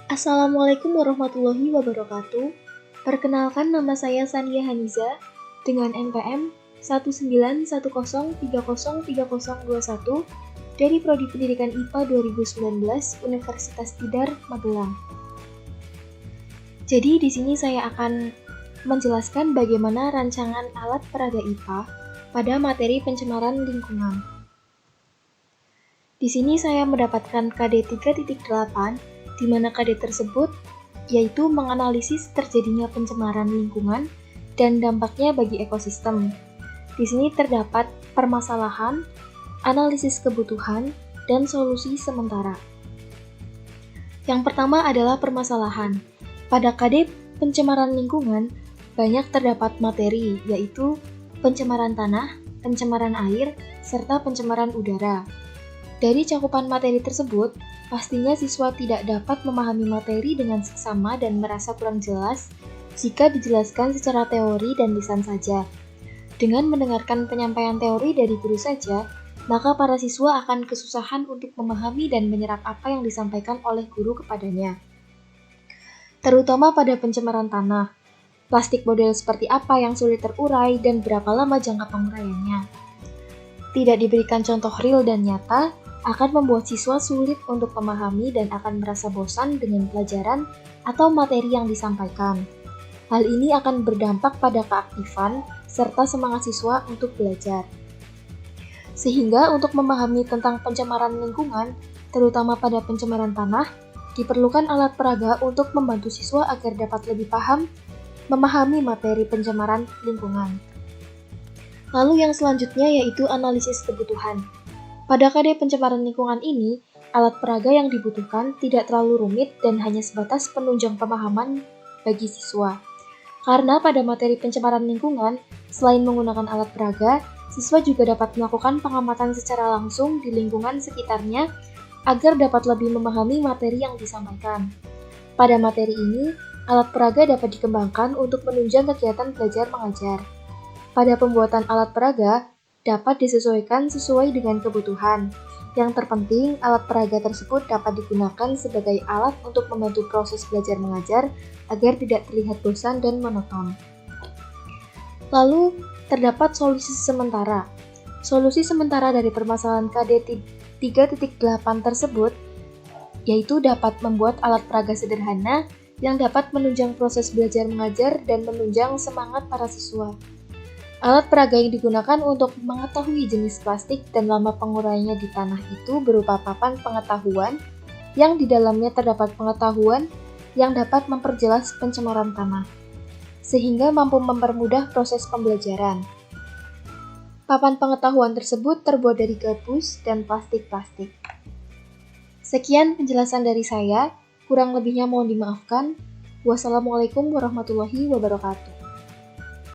Assalamualaikum warahmatullahi wabarakatuh. Perkenalkan, nama saya Sania Haniza dengan NPM 19103030321 dari Prodi Pendidikan IPA 2019 Universitas Tidar, Magelang. Jadi di sini saya akan menjelaskan bagaimana rancangan alat peraga IPA pada materi pencemaran lingkungan. Di sini saya mendapatkan KD 3.8, di mana KD tersebut yaitu menganalisis terjadinya pencemaran lingkungan dan dampaknya bagi ekosistem. Di sini terdapat permasalahan, analisis kebutuhan, dan solusi sementara. Yang pertama adalah permasalahan. Pada KD pencemaran lingkungan, banyak terdapat materi, yaitu pencemaran tanah, pencemaran air, serta pencemaran udara. Dari cakupan materi tersebut, pastinya siswa tidak dapat memahami materi dengan seksama dan merasa kurang jelas jika dijelaskan secara teori dan lisan saja. Dengan mendengarkan penyampaian teori dari guru saja, maka para siswa akan kesusahan untuk memahami dan menyerap apa yang disampaikan oleh guru kepadanya. Terutama pada pencemaran tanah, plastik model seperti apa yang sulit terurai dan berapa lama jangka penguraiannya. Tidak diberikan contoh real dan nyata, akan membuat siswa sulit untuk memahami dan akan merasa bosan dengan pelajaran atau materi yang disampaikan. Hal ini akan berdampak pada keaktifan serta semangat siswa untuk belajar. Sehingga untuk memahami tentang pencemaran lingkungan, terutama pada pencemaran tanah, diperlukan alat peraga untuk membantu siswa agar dapat lebih paham memahami materi pencemaran lingkungan. Lalu yang selanjutnya yaitu analisis kebutuhan. Pada KD pencemaran lingkungan ini, alat peraga yang dibutuhkan tidak terlalu rumit dan hanya sebatas penunjang pemahaman bagi siswa. Karena pada materi pencemaran lingkungan, selain menggunakan alat peraga, siswa juga dapat melakukan pengamatan secara langsung di lingkungan sekitarnya agar dapat lebih memahami materi yang disampaikan. Pada materi ini, alat peraga dapat dikembangkan untuk menunjang kegiatan belajar mengajar. Pada pembuatan alat peraga, dapat disesuaikan sesuai dengan kebutuhan. Yang terpenting, alat peraga tersebut dapat digunakan sebagai alat untuk membantu proses belajar mengajar agar tidak terlihat bosan dan monoton. Lalu, terdapat solusi sementara. Solusi sementara dari permasalahan KD 3.8 tersebut yaitu dapat membuat alat peraga sederhana yang dapat menunjang proses belajar mengajar dan menunjang semangat para siswa. Alat peraga yang digunakan untuk mengetahui jenis plastik dan lama penguraiannya di tanah itu berupa papan pengetahuan yang di dalamnya terdapat pengetahuan yang dapat memperjelas pencemaran tanah, sehingga mampu mempermudah proses pembelajaran. Papan pengetahuan tersebut terbuat dari gabus dan plastik-plastik. Sekian penjelasan dari saya, kurang lebihnya mohon dimaafkan. Wassalamualaikum warahmatullahi wabarakatuh.